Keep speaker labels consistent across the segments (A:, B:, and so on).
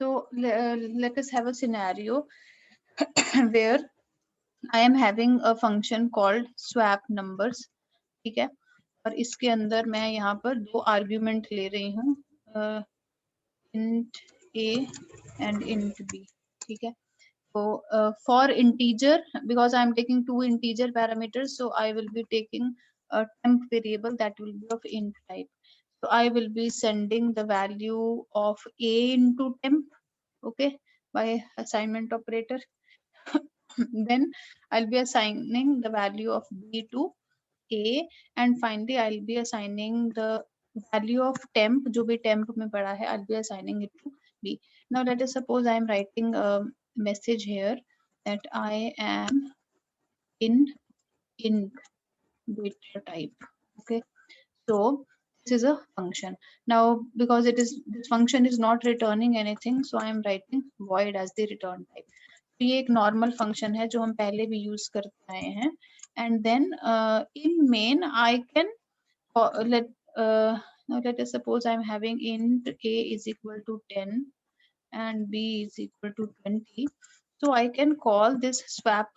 A: So let us have a scenario where I am having a function called swap numbers. ठीक है, और इसके अंदर मैं यहाँ पर दो आर्ग्यूमेंट ले रही हूँ, int a and int b. ठीक है, so for integer, because I am taking two integer parameters, so I will be taking a temp variable that will be of int type. So I will be sending the value of a into temp, okay, by assignment operator. Then I'll be assigning the value of b to a, and finally I'll be assigning the value of temp, जो भी temp में पड़ा है, I'll be assigning it to b. Now let us suppose I am writing a message here that I am in int data type. Okay, so this is a function. Now because this function is not returning anything, so I am writing void as the return type. तो ये एक normal function है जो हम पहले भी use करते आए हैं. And then in main I can now let us suppose I'm having int a is equal to 10 and b is equal to 20. So I can call this swap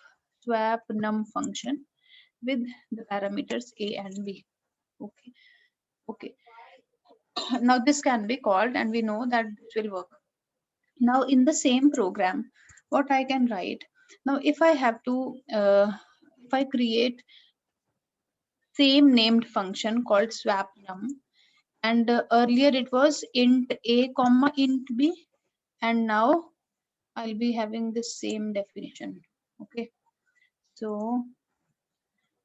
A: num function with the parameters a and b. Okay, okay. Now this can be called, and we know that this will work. Now in the same program, what I can write now, if I have to if I create same named function called swap num, and earlier it was int a comma int b, and now I'll be having the same definition. Okay, so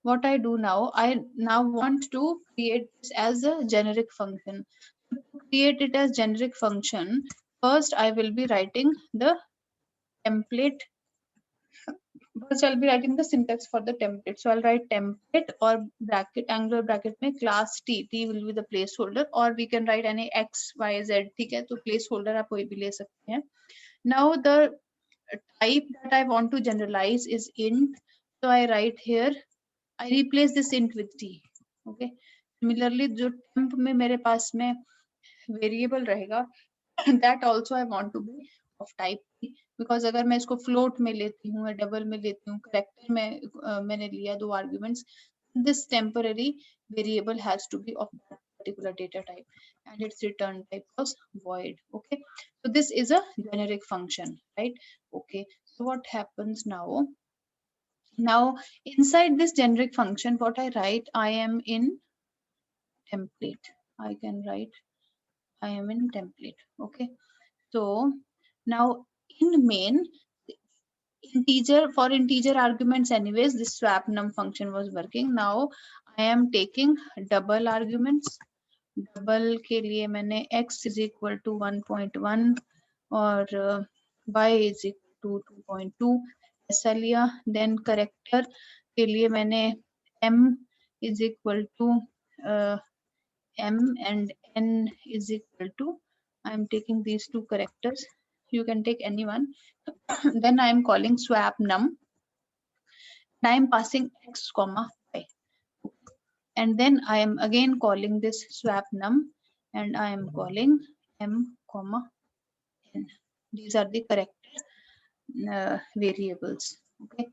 A: what I do now, I now want to create this as a generic function. To create it as generic function, first I will be writing the template. First I'll be writing the syntax for the template. So I'll write template or bracket, angular bracket में class t will be the placeholder, or we can write any x y z. ठीक है, तो placeholder आप कोई भी ले सकते हैं. Now the type that I want to generalize is int. So I write here, I replace this int with t. Okay. Similarly, जो temp में मेरे पास में variable रहेगा, that also I want to be of type t, because अगर मैं इसको float में लेती हूँ या double में लेती हूँ, character में मैंने लिया दो arguments, this temporary variable has to be of that particular data type, and its return type was void. Okay, so this is a generic function, right? Okay, so what happens now? Now inside this generic function, what I write, I am in template. I can write I am in template. Okay, so now in main, integer, for integer arguments anyways, this swap num function was working. Now I am taking double arguments. Double के लिए मैंने x is equal to 1.1 और y is equal to 2.2 ऐसा लिया. Then character के लिए मैंने m is equal to m and n is equal to, I am taking these two characters. You can take any one. Then I am calling swap num. I am passing x comma y, and then I am again calling this swap num, and I am calling m comma n. These are the correct variables. Okay.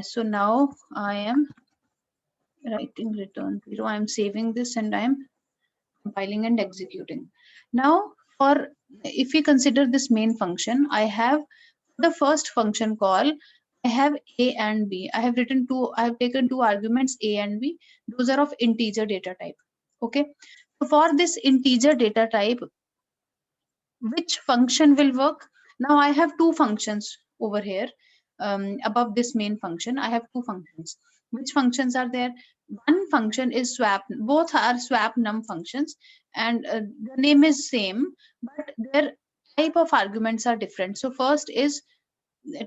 A: So now I am writing return 0. I am saving this and I am compiling and executing. Now for, if we consider this main function, I have the first function call, I have a and b. I have written two, I have taken two arguments a and b. Those are of integer data type. Okay, so for this integer data type, which function will work? Now I have two functions over here. Above this main function, I have two functions. Which functions are there? One function is swap, both are swap num functions, and the name is same, but their type of arguments are different. So first is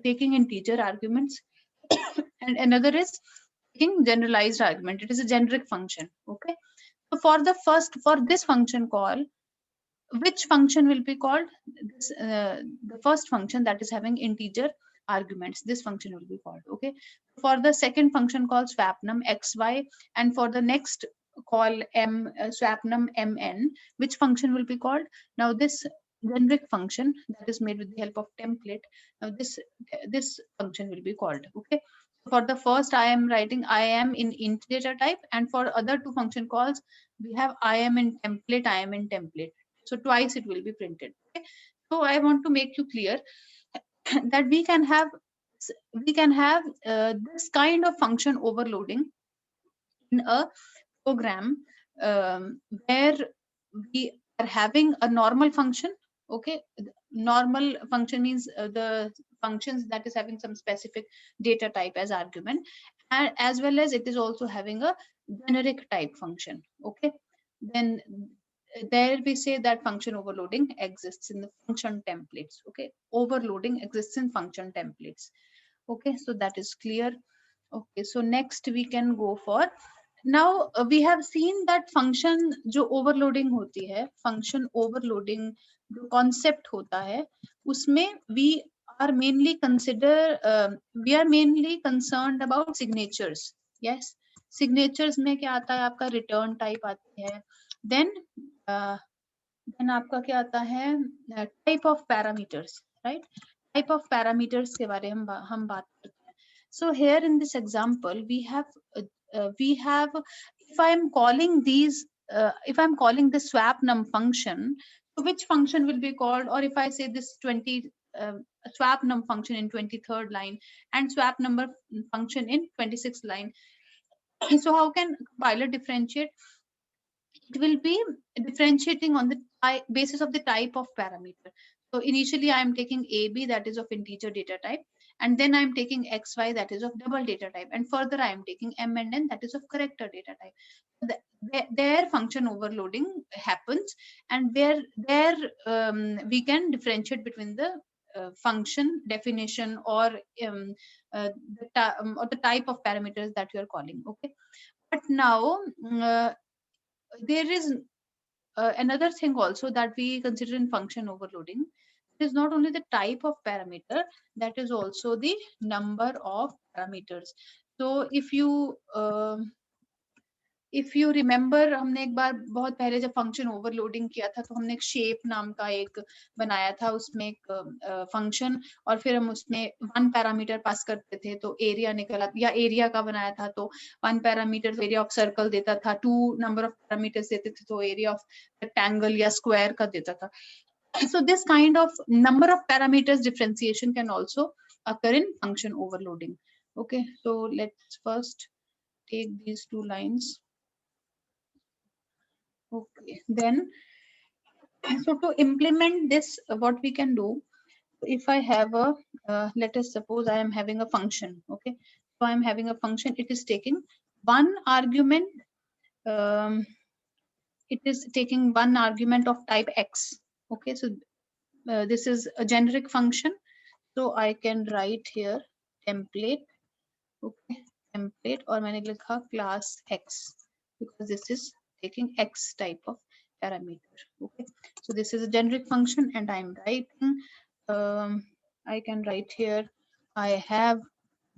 A: taking integer arguments and another is taking generalized argument. It is a generic function. Okay, so for this function call, which function will be called? This the first function that is having integer arguments, this function will be called. Okay, for the second function called swap num xy, and for the next call swap num mn, which function will be called? Now this generic function that is made with the help of template. Now this function will be called. Okay, for the first I am writing I am in int data type, and for other two function calls we have I am in template, I am in template. So twice it will be printed. Okay, so I want to make you clear that we can have this kind of function overloading in a program, where we are having a normal function. Okay, normal function means the functions that is having some specific data type as argument, and as well as it is also having a generic type function. Okay, then there we say that function overloading exists in the function templates. Okay, overloading exists in function templates. Okay, so that is clear. Okay, so next we can go for, now we have seen that function जो overloading होती है, function overloading जो concept होता है, उसमें we are mainly we are mainly concerned about signatures. Yes, signatures में क्या आता है, आपका return type आती है, then then आपका क्या आता है, type of parameters, right? Type of parameters के बारे में हम बात करते हैं. So here in this example we have, if I'm calling these if I'm calling the swap num function, so which function will be called? Or if I say this 20 swap num function in 23rd line and swap number function in 26th line, so how can compiler differentiate? It will be differentiating on the basis of the type of parameter. So initially I am taking AB, that is of integer data type, and then I am taking XY, that is of double data type, and further I am taking M and N, that is of character data type. Their function overloading happens, and there we can differentiate between the function definition or the type of parameters that you are calling. Okay, but now there is another thing also that we consider in function overloading. It is not only the type of parameter, that is also the number of parameters. So if you remember, हमने एक बार बहुत पहले जब function overloading किया था तो हमने एक शेप नाम का एक बनाया था, उसमें एक फंक्शन, और फिर हम उसमें वन पैरामीटर पास करते थे तो एरिया निकला, या एरिया का बनाया था तो one parameter area of circle देता था, टू नंबर ऑफ पैरामीटर्स देते थे तो एरिया ऑफ रेक्टेंगल या स्क्वायर का देता था. So this kind of number of parameters differentiation can also occur in function overloading. Okay, so let's first take these two lines. Okay, then so to implement this, what we can do, if I have a let us suppose I am having a function. Okay, so I am having a function, it is taking one argument, it is taking one argument of type X. Okay, so this is a generic function, so I can write here template. Okay, template, और मैंने लिखा class X because this is taking X type of parameter. Okay, so this is a generic function, and I'm writing I can write here I have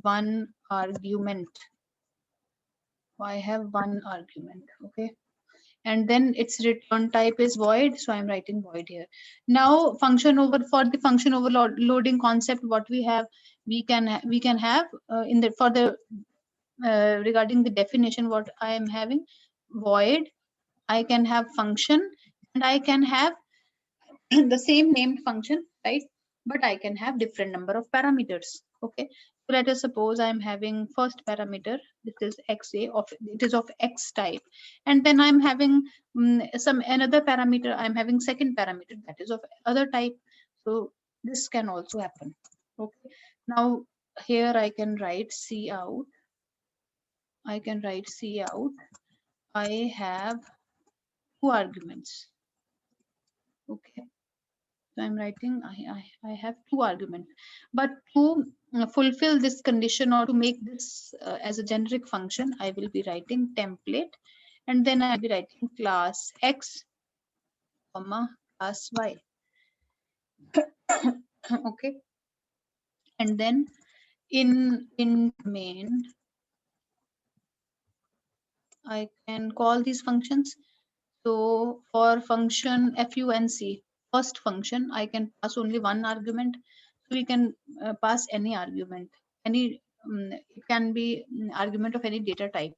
A: one argument. I have one argument. Okay, and then its return type is void, so I'm writing void here. Now for the function overloading concept, what we have, we can have in the for the regarding the definition, what I am having, void, I can have function, and I can have the same named function, right? But I can have different number of parameters. Okay, so let us suppose I am having first parameter, this is XA, of it is of X type, and then I'm having some another parameter, I'm having second parameter that is of other type. So this can also happen. Okay, now here I can write C out. I can write C out. I have two arguments. Okay, so I'm writing I have two arguments, but to fulfill this condition or to make this as a generic function, I will be writing template, and then I'll be writing class X comma class Y. Okay, and then in main I can call these functions. So for function func, first function, I can pass only one argument. So we can pass any argument, any it can be argument of any data type.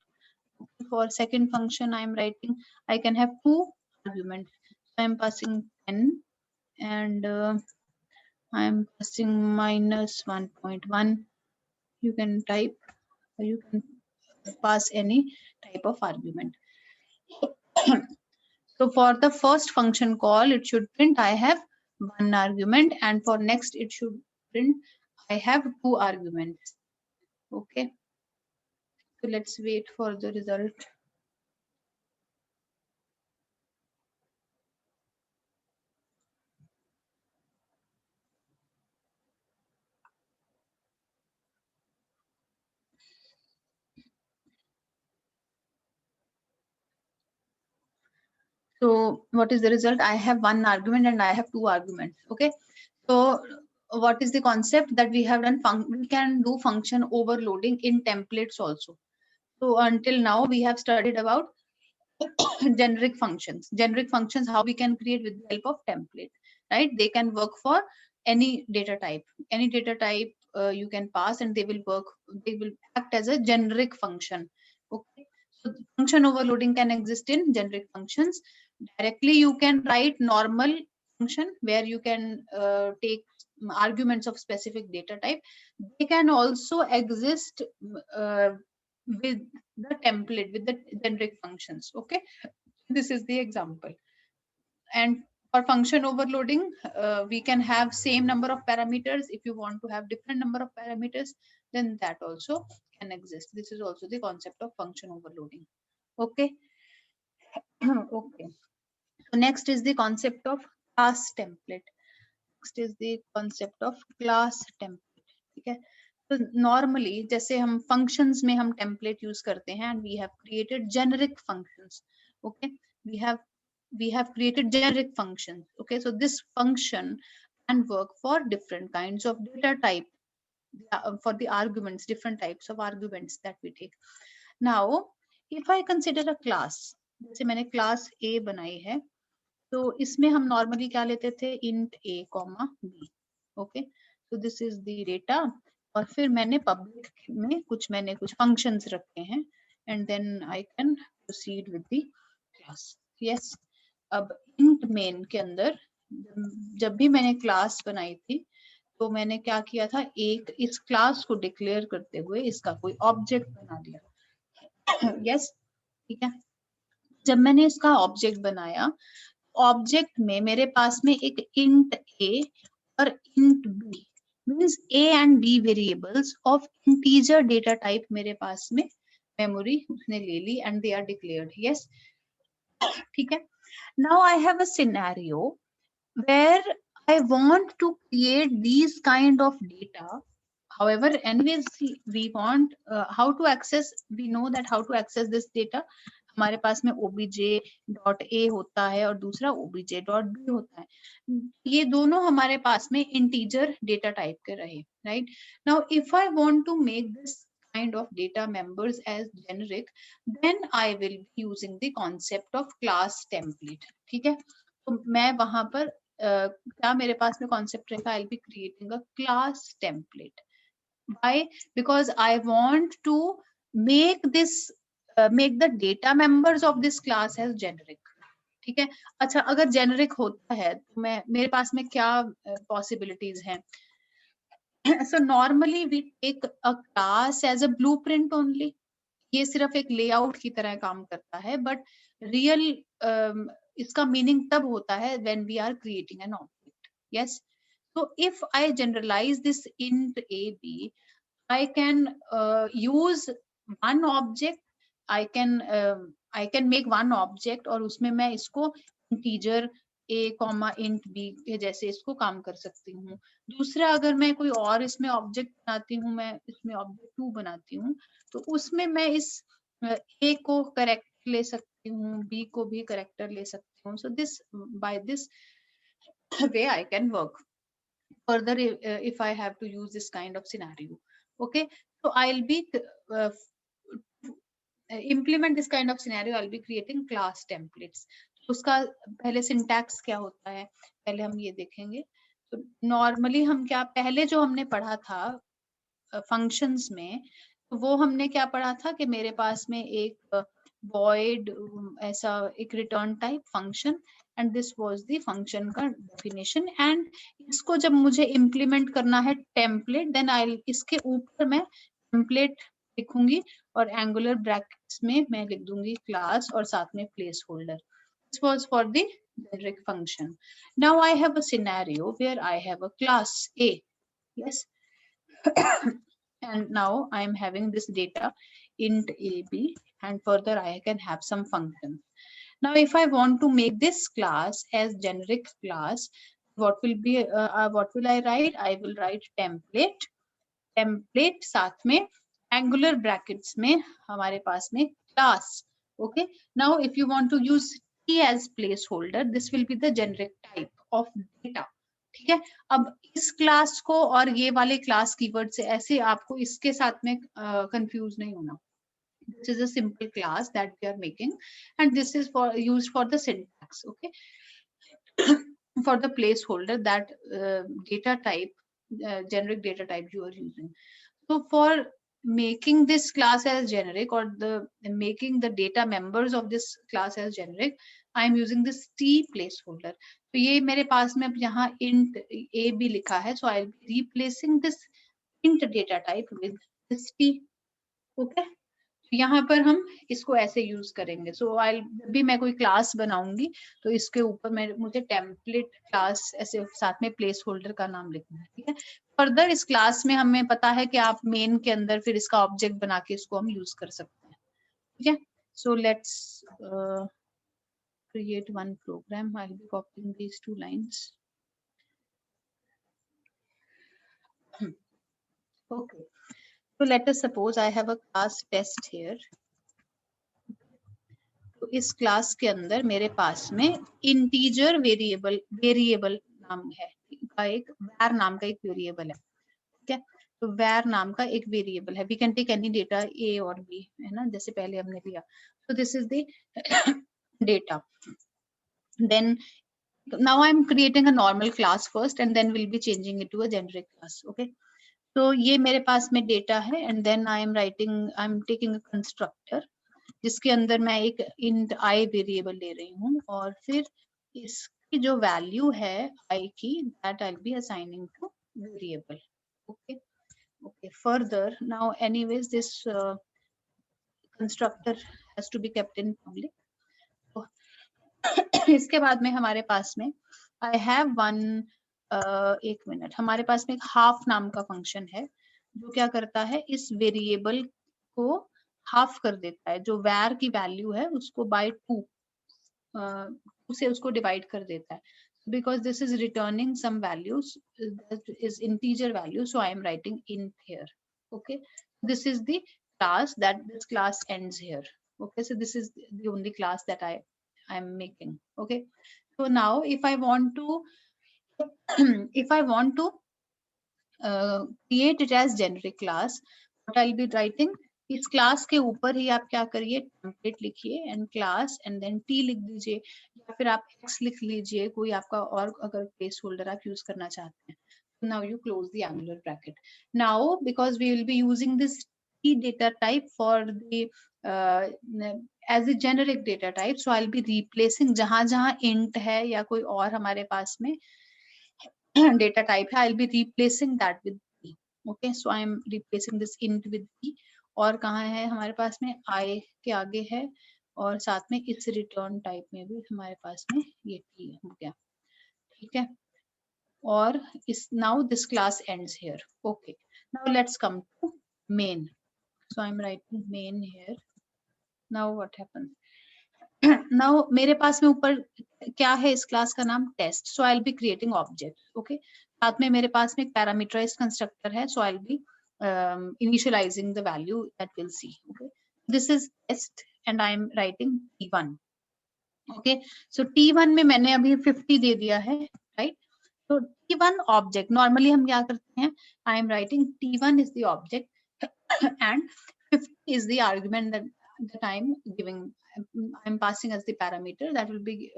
A: For second function I am writing, I can have two arguments. So I am passing 10 and I am passing minus 1.1. You can type, you can pass any type of argument. So for the first function call, it should print I have one argument, and for next it should print I have two arguments. Okay. So let's wait for the result. So what is the result? I have one argument and I have two arguments. Okay. So what is the concept that we have done? We can do function overloading in templates also. So until now we have studied about generic functions. Generic functions, how we can create with the help of template, right? They can work for any data type. Any data type you can pass and they will work, they will act as a generic function. Okay. So function overloading can exist in generic functions. Directly you can write normal function where you can take arguments of specific data type. They can also exist with the template, with the generic functions. Okay, this is the example. And for function overloading, we can have same number of parameters. If you want to have different number of parameters, then that also can exist. This is also the concept of function overloading. Okay. Okay. So next is the concept of class template. Next is the concept of class template. Okay. तो normally जैसे हम functions में हम template use करते हैं and we have created generic functions. Okay, we have created generic functions. Okay, so this function can work for different kinds of data type, for the arguments, different types of arguments that we take. Now if I consider a class, जैसे मैंने class A बनाई है, तो इसमें हम normally क्या लेते थे? int a comma b. Okay, so this is the data. और फिर मैंने public में मैंने कुछ functions रखे हैं and then I can proceed with the class. Yes. अब int main के अंदर जब भी मैंने class बनाई थी तो मैंने क्या किया था? एक इस class को declare करते हुए इसका कोई object बना दिया. Yes, ठीक है. जब मैंने इसका object बनाया, ऑब्जेक्ट में मेरे पास में एक int a और int b, means a and b variables of integer data type मेरे पास में मेमोरी उसने ले ली and they are declared. Yes, ठीक है. Now I have a scenario where I want to create these kind of data. However, anyways, we want how to access, we know that how to access this data. हमारे पास में obj.a होता है और दूसरा obj.b होता है. ये दोनों हमारे पास में integer data type के रहे, right? Now, if I want to make this kind of data members as generic, then I will be using the concept of class template. ठीक है, तो मैं वहां पर क्या मेरे पास में concept रहेगा? I'll be creating a class template. Why? Because I want to make this make the data members of this class as generic. ठीक है. अच्छा, अगर generic होता है तो मैं मेरे पास में क्या possibilities हैं? So normally we take a class as a blueprint only. ये सिर्फ एक layout की तरह काम करता है, but real इसका meaning तब होता है when we are creating an object. Yes. So if I generalize this int ab, I can use one object. I can make one object और उसमें मैं इसको integer a comma int b के जैसे इसको काम कर सकती हूँ. दूसरा, अगर मैं कोई और इसमें object बनाती हूँ, मैं इसमें object 2 बनाती हूँ, तो उसमें मैं इस a को correct ले सकती हूँ, b को भी corrector ले सकती हूँ. So this, by this way I can work further if I have to use this kind of scenario. Okay, so I'll be implement this kind of scenario, I'll be creating class templates. उसका पहले syntax क्या होता है पहले हम ये देखेंगे। तो नॉर्मली हम क्या पहले जो हमने पढ़ा था फंक्शंस में, तो वो हमने क्या पढ़ा था कि मेरे पास में एक void ऐसा एक return type function, and this was the function का डेफिनेशन। एंड इसको जब मुझे इम्प्लीमेंट करना है टेम्पलेट, देन आई इसके ऊपर मैं टेम्पलेट लिखूंगी और एंगुलर ब्रैकेट्स में मैं लिख दूंगी क्लास और साथ में place holder. This was for the generic function. Now I have a scenario where I have a class A. Yes. And now I am having this data int ab, and further I can have some functions. Now if I want to make this class as generic class, what will be what will I write? I will write template साथ में angular brackets में हमारे पास में class. Okay, now if you want to use t as placeholder, this will be the generic type of data. ठीक है, अब इस class को और ये वाले क्लास कीवर्ड से ऐसे आपको इसके साथ में कंफ्यूज नहीं होना. This is a simple class that we are making, and this is for used for the syntax. Okay, for the placeholder that data type, generic data type you are using. So for making this class as generic, or the making the data members of this class as generic, I am using this t placeholder. तो ये मेरे पास में अब यहाँ int a भी लिखा है, so I'll be replacing this int data type with this t. Okay, यहाँ पर हम इसको ऐसे यूज करेंगे. सो आई जब भी मैं कोई क्लास बनाऊंगी तो इसके ऊपर मुझे टेम्पलेट क्लास ऐसे साथ में प्लेस होल्डर का नाम लिखना है. ठीक है, फर्दर इस क्लास में हमें पता है कि आप मेन के अंदर फिर इसका ऑब्जेक्ट बना के इसको हम यूज कर सकते हैं. ठीक है, so let's create one program. I'll be copying these two lines. Okay, so let us suppose I have a class test here. तो इस क्लास के अंदर मेरे पास में इंटीजर वेरिएबल नाम है का एक var नाम का एक वेरिएबल है. ठीक है, तो var नाम का एक वेरिएबल है. We can take any data a और b, है ना, जैसे पहले हमने लिया. तो this is the data. Then now I am creating a normal class first and then we'll be changing it to a generic class. Okay, तो ये मेरे पास में डेटा है, and then I am taking a constructor जिसके अंदर मैं एक int i वेरिएबल ले रही हूँ, और फिर इसकी जो वैल्यू है i की, that I'll be assigning to variable. Okay, okay. Further, now anyways this constructor has to be kept in public. इसके बाद में हमारे पास में I have one एक मिनट, हमारे पास में एक हाफ नाम का फंक्शन है जो क्या करता है, इस वेरिएबल को हाफ कर देता है. जो var की वैल्यू है उसको बाय 2 उसे उसको डिवाइड कर देता है. Because this is returning some values, that is integer value, so I am writing int here. Okay, this is the class, that this class ends here. Okay, so this is the only class that I am making. Okay, so now if I want to create it as generic class, what I'll be writing, इस class के ऊपर ही आप क्या करिए, template लिखिए and class and then t लिख दीजिए, या फिर आप x लिख लीजिए, कोई आपका और अगर प्लेस होल्डर आप यूज करना चाहते हैं. Now you close the angular bracket. Now because we will be using this t data type for the as a generic data type, so I'll be replacing जहां जहां int है या कोई और हमारे पास में data type है, I'll be replacing that with t. Okay, so I am replacing this int with t. और कहाँ है हमारे पास में i के आगे है, और साथ में इस रिटर्न टाइप में भी हमारे पास में ये t हो गया. ठीक है, और इस now this class ends here. Okay, now let's come to main. So I'm writing main here. Now what happens? Now मेरे पास में ऊपर क्या है, इस क्लास का नाम test. So I'll be creating object. Okay, साथ में मेरे पास में एक parameterized constructor है, so I'll be initializing the value that we'll see. Okay, this is test and I am writing t1. Okay, so t1 में मैंने अभी 50 दे दिया है, right? So t1 object, normally हम क्या करते हैं, I am writing t1 is the object and 50 is the argument that I am giving I'm passing as the parameter, that will be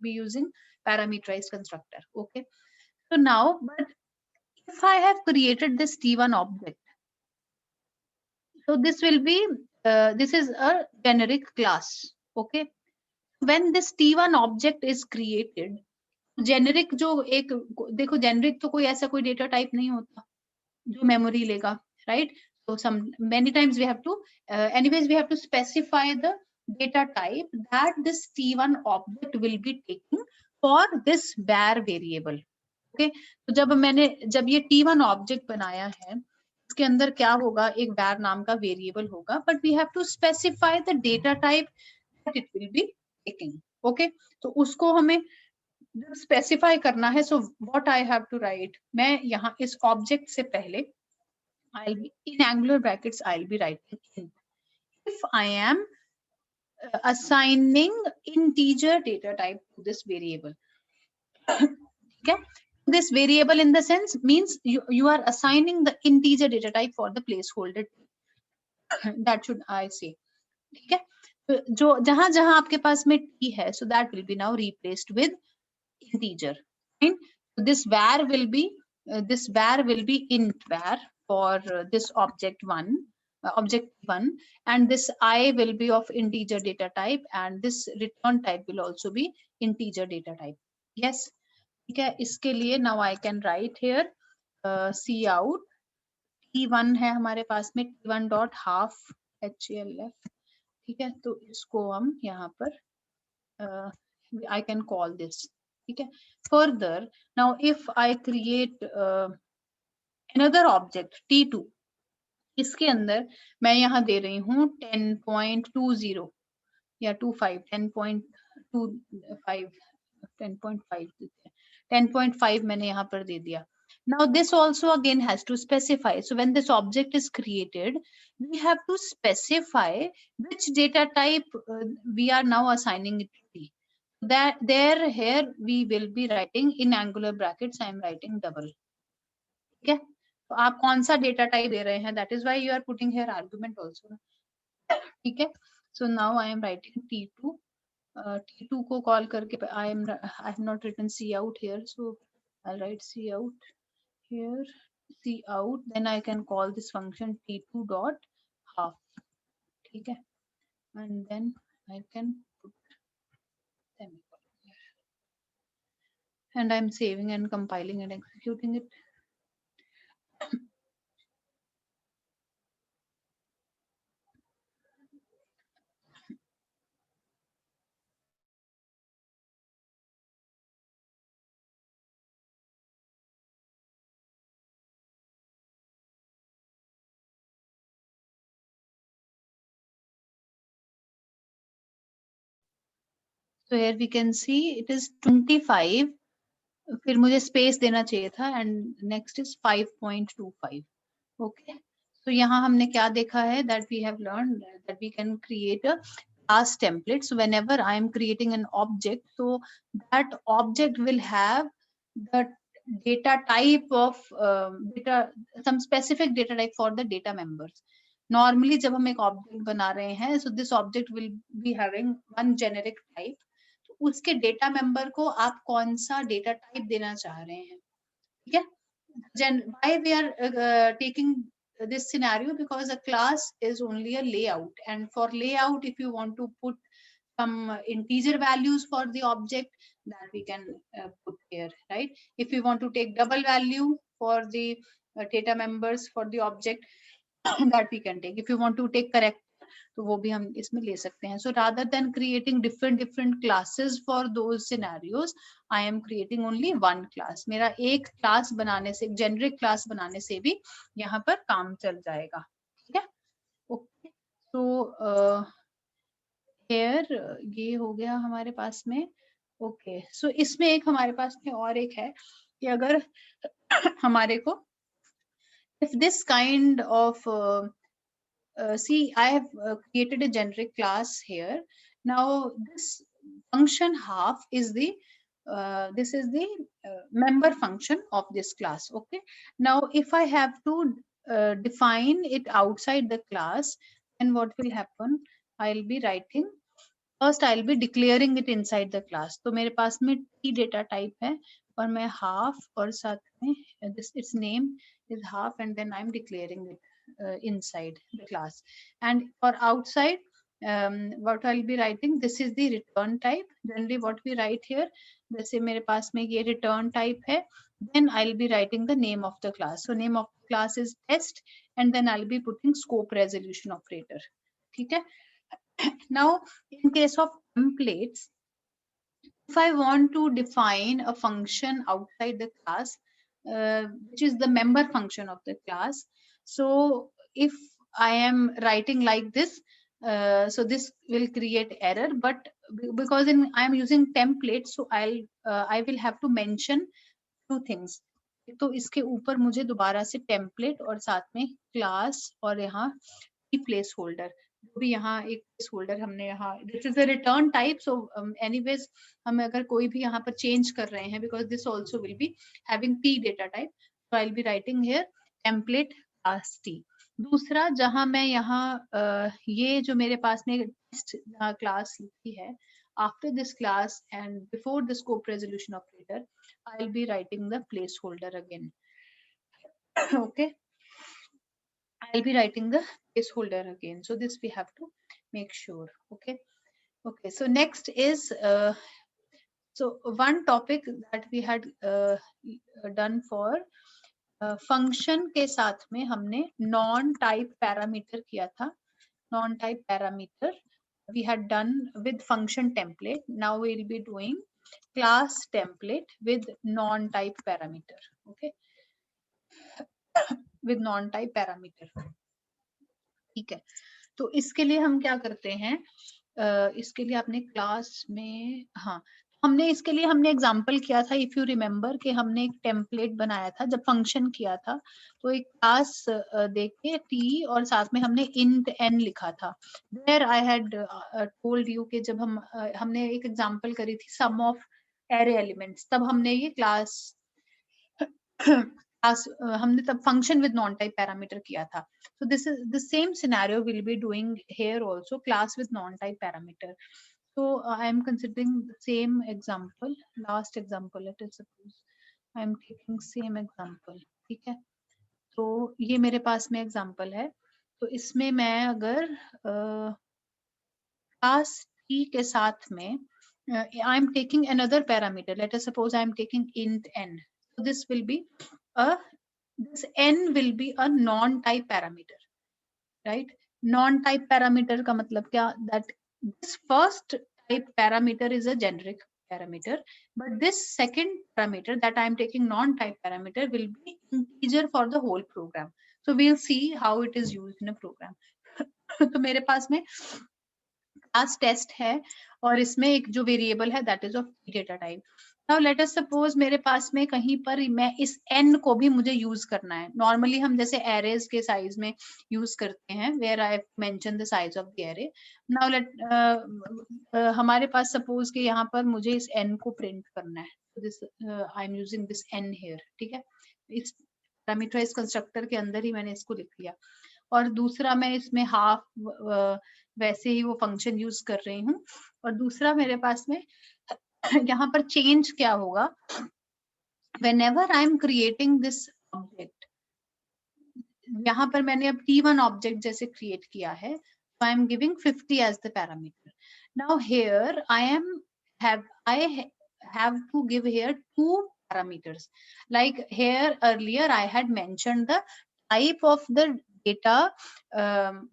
A: using parameterized constructor. Okay. So now, but if I have created this T1 object, so this will be this is a generic class. Okay. When this T1 object is created, generic जो एक देखो, generic तो कोई ऐसा कोई data type नहीं होता जो मेमोरी लेगा, right? So many times we have to anyways we have to specify the data type that this T1 object will be taking for this var variable. Okay, तो जब ये T1 object बनाया है, इसके अंदर क्या होगा, एक var नाम का वेरिएबल होगा, but we have to specify the data type that it will be taking. Okay, तो उसको हमें जब स्पेसिफाई करना है, so what I have to write, मैं यहाँ इस ऑब्जेक्ट से पहले I'll be in angular brackets, I'll be writing int. If I am assigning integer data type to this variable, okay, this variable in the sense means you are assigning the integer data type for the placeholder. That should I say, ठीक है? तो जो जहां जहां आपके पास में t है, so that will be now replaced with integer. Fine. This var will be int var for this object one, and this I will be of integer data type, and this return type will also be integer data type. Yes, ठीक है? इसके लिए now I can write here cout t1 है हमारे पास में, t1 dot half hlf. ठीक है, तो इसको हम यहाँ पर I can call this. ठीक है? Further, now if I create another object t2, इसके अंदर मैं यहाँ दे रही हूँ 10.20 या 25, 10.25, 10.5 मैंने यहाँ पर दे दिया. Now this also again has to specify. So when this object is created, we have to specify which data type we are now assigning it to be. That there here we will be writing in angular brackets, I am writing double. ठीक है, तो आप कौन सा data type दे रहे हैं, that is why you are putting here argument also. ठीक है, so now I am writing t2. t2 को कॉल करके I have not written cout here, so I'll write cout here, cout, then I can call this function t2 dot half. ठीक है, and then I can put semicolon here, and I'm saving and compiling and executing it. So here we can see it is 25. फिर मुझे space देना चाहिए था, and next is 5.25. Okay. So यहाँ हमने क्या देखा है, that we have learned that we can create a class template. So whenever I am creating an object, so that object will have the data type of some specific data type for the data members. Normally जब हम एक object बना रहे हैं, so this object will be having one generic type. तो उसके data member को आप कौन सा डेटा टाइप देना चाह रहे हैं, ठीक है? Why we are taking this scenario, because a class is only a layout, and for layout if you want to put some integer values for the object, that we can put here, right? If you want to take double value for the data members for the object, that we can take. If you want to take correct, तो वो भी हम इसमें ले सकते हैं. So rather than creating different classes for those scenarios, I am creating only one class. मेरा एक class बनाने से, generic class बनाने से भी यहाँ पर काम चल जाएगा, ठीक है? Okay. So here ये हो गया हमारे पास में. Okay. So इसमें एक हमारे पास में और एक है कि अगर हमारे को if this kind of see, I have created a generic class here. Now this function half is the this is the member function of this class. Okay. Now if I have to define it outside the class, then what will happen? I'll be writing, first I'll be declaring it inside the class. तो मेरे पास में t data type है और मैं half और साथ में this its name is half and then I'm declaring it inside the class. And for outside, what I'll be writing, this is the return type. Generally what we write here, जैसे मेरे पास में ये return type है, then I'll be writing the name of the class. So name of the class is test and then I'll be putting scope resolution operator. ठीक है? Now, in case of templates, if I want to define a function outside the class, which is the member function of the class, so if I am writing like this, so this will create error. But because I am using template, so I will have to mention two things. तो इसके ऊपर मुझे दोबारा से template और साथ में class और यहाँ प्लेस होल्डर, जो भी यहाँ एक प्लेस होल्डर हमने यहाँ, this is a return type. So anyways हम अगर कोई भी यहाँ पर चेंज कर रहे हैं, because this also will be having T data type, so I will be writing here template class T. दूसरा, जहां मैं यहाँ ये जो मेरे पास में टेस्ट क्लास लिखी है, after this class and before the scope resolution operator, I'll be writing the placeholder again. Okay, I'll be writing the placeholder again. So this we have to make sure. Okay. Okay. So next is so one topic that we had done for function के साथ में हमने non type parameter किया था. Non type parameter we had done with function template. Now we'll be doing class template with non type parameter. Okay. with non type parameter. ठीक है. तो इसके लिए हम क्या करते हैं, इसके लिए आपने क्लास में, हाँ, हमने इसके लिए हमने एग्जांपल किया था, इफ यू रिमेम्बर, कि हमने एक टेम्पलेट बनाया था जब फंक्शन किया था, तो एक क्लास देके टी और साथ में हमने इंट एन लिखा था. There I had told you कि जब हमने एक एग्जांपल करी थी सम ऑफ एरे एलिमेंट्स, तब हमने ये क्लास हमने तब function with non-type parameter किया था. So this is the same scenario we'll be doing here also, class with non-type parameter. So I am considering the same example, last example. Let us suppose I am taking same example. ठीक है. तो ये मेरे पास में example है. तो इसमें मैं अगर class t के साथ में I am taking another parameter. Let us suppose I am taking int n. So this will be this n will be a non-type parameter, right? Non-type parameter का मतलब क्या? That this first type parameter is a generic parameter, but this second parameter that I am taking non-type parameter will be integer for the whole program. So we'll see how it is used in a program. तो मेरे पास में class test है और इसमें एक जो variable है that is of data type. Now let us suppose मेरे पास में कहीं पर मैं इस n को भी मुझे यूज करना है. नॉर्मली हम जैसे एरेज के साइज में यूज करते हैं, where I mention the size of the array. Now हमारे पास सपोज कि यहाँ पर मुझे इस n को प्रिंट करना है. So this I am using this n here. ठीक है, इस पैरामीटराइज कंस्ट्रक्टर के अंदर ही मैंने इसको लिख लिया. और दूसरा मैं इसमें हाफ वैसे ही वो फंक्शन यूज कर रही हूँ. और दूसरा मेरे पास में यहाँ पर चेंज क्या होगा, whenever I am creating this object, यहाँ पर मैंने अब t1 object जैसे create किया है, so I am giving 50 as the parameter. Now here I have to give here two parameters. Like here earlier I had mentioned the type of the data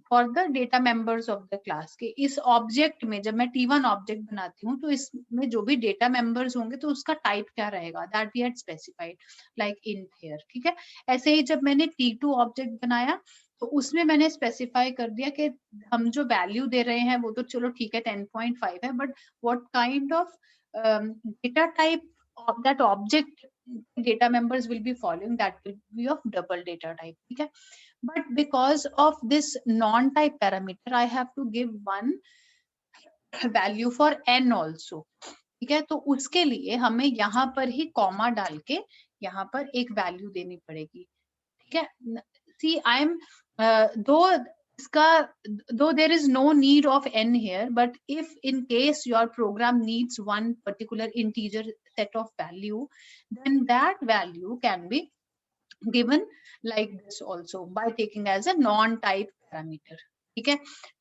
A: for the data members of the class. के इस object में जब मैं t1 object बनाती हूँ तो इसमें जो भी data members होंगे तो उसका type क्या रहेगा, that we had specified like int here. ठीक है. ऐसे ही जब मैंने t2 object बनाया तो उसमें मैंने specify कर दिया कि हम जो value दे रहे हैं वो तो चलो ठीक है 10.5 है, but what kind of data type of that object data members will be following, that will be of double data type. ठीक है. But because of this non-type parameter, I have to give one value for n also. ठीक है. तो उसके लिए हमें यहाँ पर ही कॉमा डाल के यहाँ पर एक वैल्यू देनी पड़ेगी. ठीक है. See, I am though इसका, though there is no need of n here, but if in case your program needs one particular integer set of value, then that value can be given like this also by taking as a non type parameter. ठीक है,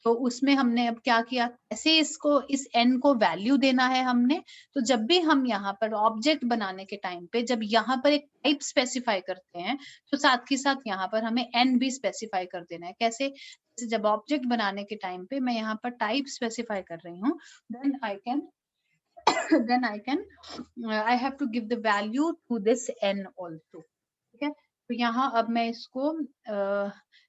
A: तो उसमें हमने अब क्या किया, कैसे इसको, इस n को वैल्यू देना है हमने। तो जब भी हम यहाँ पर ऑब्जेक्ट बनाने के टाइम पे जब यहाँ पर एक टाइप स्पेसिफाई करते हैं, तो साथ ही साथ यहाँ पर हमें n भी स्पेसिफाई कर देना है। कैसे, जब ऑब्जेक्ट बनाने के टाइम पे मैं यहाँ पर टाइप स्पेसिफाई कर रही हूँ, then I have to give the value to this n also. ठीक है, तो यहाँ अब मैं इसको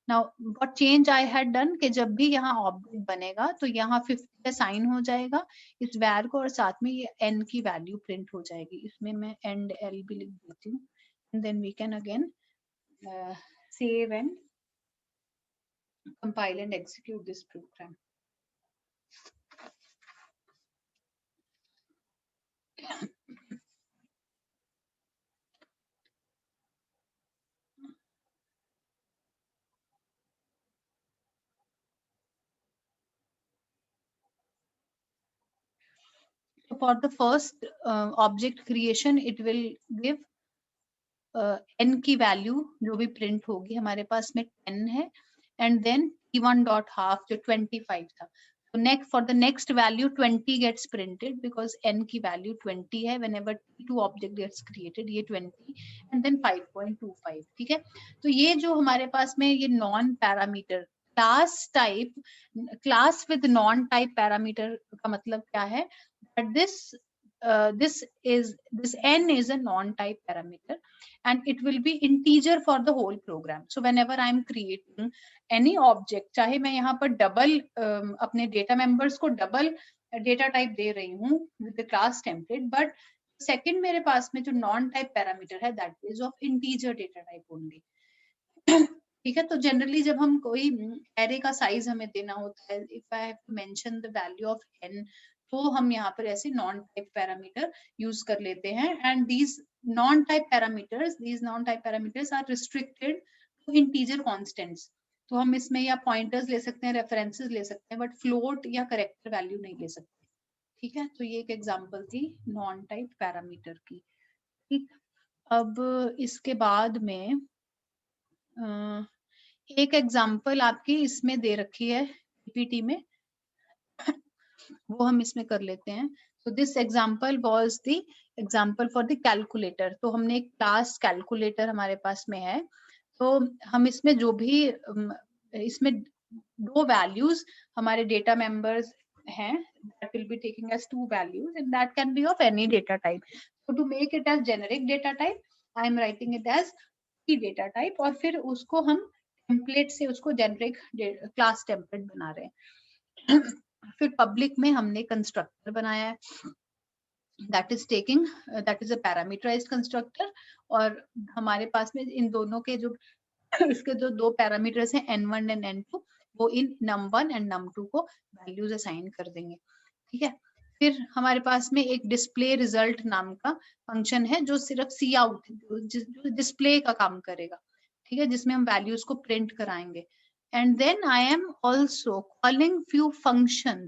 A: now what change I had done कि जब भी यहाँ ऑब्जेक्ट बनेगा तो यहाँ 50 साइन हो जाएगा इस वैर को, और साथ में ये n की वैल्यू प्रिंट हो जाएगी। इसमें मैं एंड l भी लिख देती हूँ, and then we can again save and compile and execute this program. For the first object creation, it will give n की वैल्यू जो भी प्रिंट होगी, हमारे पास में 10 है, and then t1 dot half जो 25 था। तो next for the next value 20 gets printed because n की वैल्यू 20 है whenever t2 object gets created, ये 20 एंड देन 5.25। ठीक है, तो ये जो हमारे पास में ये non parameter class type, class with non type parameter का मतलब क्या है, that this n is a non-type parameter and it will be integer for the whole program. So whenever I am creating any object, चाहे मैं यहाँ पर double अपने data members को डबल डेटा टाइप दे रही हूँ with the class template, but second मेरे पास में जो नॉन टाइप पैरामीटर है that is of integer data type only. ठीक है, तो जनरली जब हम कोई एरे का साइज हमें देना होता है, if I have to mention the value of n, तो हम यहाँ पर ऐसे नॉन टाइप पैरामीटर यूज कर लेते हैं, and these non type parameters are restricted to integer constants. तो हम इसमें या पॉइंटर्स ले सकते हैं, रेफरेंसेस ले सकते हैं, बट फ्लोट या करेक्टर वैल्यू नहीं ले सकते। ठीक है, तो ये एक एग्जांपल थी नॉन टाइप पैरामीटर की। ठीक, अब इसके बाद में एक एग्जांपल आपकी इसमें दे रखी है पीपीटी में, वो हम इसमें कर लेते हैं। So this example was the example for the calculator. तो हमने एक क्लास कैलकुलेटर हमारे पास में है, तो हम इसमें जो भी इसमें दो वैल्यूज हमारे डेटा मेंबर्स हैं, that will be taking as two values and that can be of any data type. So to make it as generic data type, I am writing it as data type, और फिर उसको हम template से उसको generic class template बना रहे हैं। फिर पब्लिक में हमने कंस्ट्रक्टर बनाया है, that is a parameterized constructor, और हमारे पास में इन दोनों के जो इसके जो दो पैरामीटर्स हैं n1 एंड n2, वो इन num1 एंड num2 को वैल्यूज असाइन कर देंगे। ठीक है, फिर हमारे पास में एक डिस्प्ले रिजल्ट नाम का फंक्शन है जो सिर्फ सी आउट, जो डिस्प्ले का काम करेगा। ठीक है, जिसमें हम वैल्यूज को प्रिंट कराएंगे। And then I am also calling few function,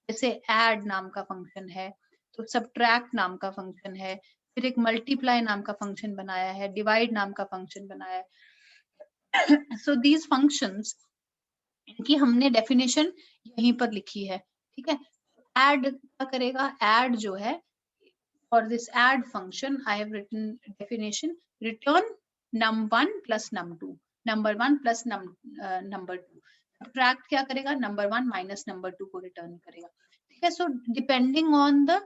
A: जैसे एड नाम का फंक्शन है, तो सब्ट्रैक्ट नाम का फंक्शन है, फिर एक मल्टीप्लाई नाम का फंक्शन बनाया है, डिवाइड नाम का फंक्शन बनाया है। सो दीज फंक्शंस, इनकी हमने डेफिनेशन यहीं पर लिखी है। ठीक है, एड क्या करेगा, एड जो है for this add function I have written definition, return num1 plus num2, number1 plus number2। subtract क्या करेगा, number1 minus number2 को रिटर्न करेगा। ठीक है, so depending on the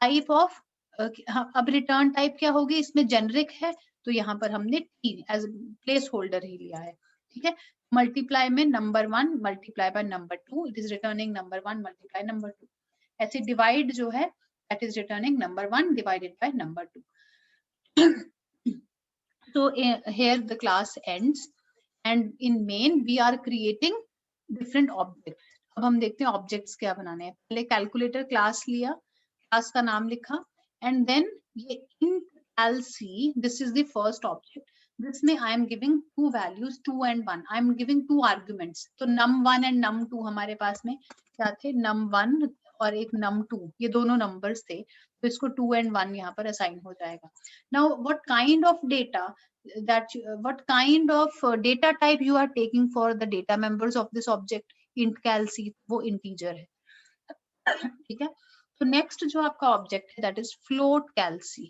A: type of अब रिटर्न टाइप क्या होगी, इसमें जेनरिक है तो यहाँ पर हमने t एज प्लेस होल्डर ही लिया है। ठीक है, मल्टीप्लाई में number1 multiply by number2, it is returning number1 multiply number2। ऐसे डिवाइड जो है that is returning number1 divided by number2। So here the class ends and in main we are creating different objects। अब हम देखते हैं objects क्या बनाने हैं। पहले कैलकुलेटर क्लास लिया, क्लास का नाम लिखा, एंड देन ये int lc, this is the first object, जिसमें I am giving two values 2 and 1. I am giving two arguments. तो num1 एंड num2 हमारे पास में क्या थे, num1 और एक num2, ये दोनों नंबर्स थे. तो इसको 2 and 1 यहाँ पर असाइन हो जाएगा. Now what kind of data that what kind of data type you are taking for the data members of this object, int calc, वो integer है. ठीक है. तो नेक्स्ट जो आपका ऑब्जेक्ट है दैट इज फ्लोट कैल्सी.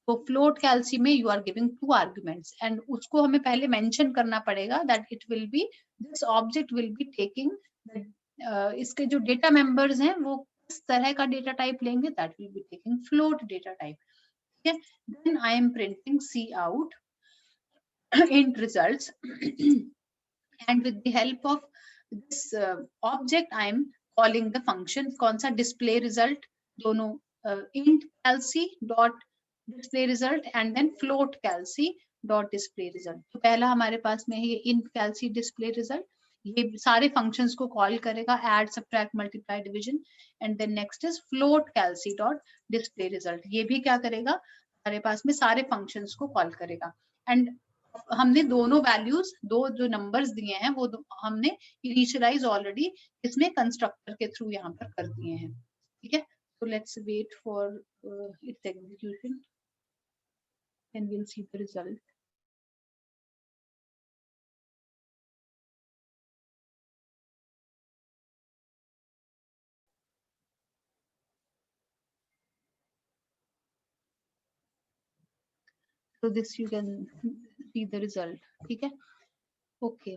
A: तो फ्लोट कैल्सी में you are giving two arguments and उसको हमें पहले मेंशन करना पड़ेगा that it will be, this object will be taking, इसके जो डेटा मेंबर्स हैं वो किस तरह का डेटा टाइप लेंगे, that will be taking float data type. ठीक है. Then I am printing cout int results and with the help of this object I am calling the function. कौन सा, display result, दोनों int calc dot display result and then float calc dot display result. तो पहला हमारे पास में है ये int calc display result, ये सारे functions को कॉल करेगा, add subtract multiply division, and then next is float calc dot display result. ये भी क्या करेगा, हमारे पास में सारे functions को कॉल करेगा. एंड हमने दोनों वैल्यूज, दो जो नंबर्स दिए हैं वो हमने इनिशियलाइज ऑलरेडी इसमें कंस्ट्रक्टर के थ्रू यहाँ पर कर दिए हैं. ठीक है. so let's wait for its execution and we'll see the result. so this you can see the result. ठीक है. ओके.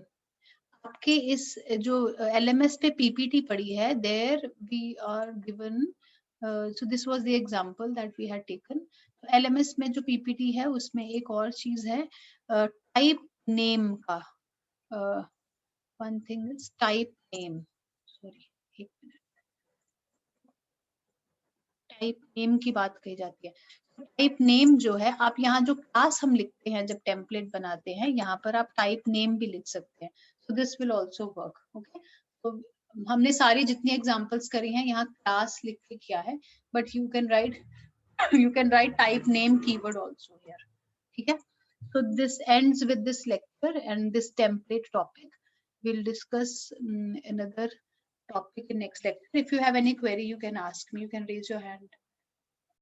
A: आपके इस जो LMS पे PPT पड़ी है, there we are given, so this was the example that we had taken. LMS में जो PPT है उसमें एक और चीज है type name का. One thing is type name. Sorry, एक मिनट. टाइप नेम की बात कही जाती है. टाइप नेम जो है, आप यहाँ जो क्लास हम लिखते हैं जब टेम्पलेट बनाते हैं, यहाँ पर आप टाइप नेम भी लिख सकते हैं. So this will also work. Okay. तो हमने सारी जितनी एग्जांपल्स करी हैं यहाँ क्लास लिख के किया है, but you can write type name keyword also here. ठीक है. so this ends with this lecture and this template topic. We'll discuss another topic in next lecture. If you have any query, you can ask me. You can raise your hand.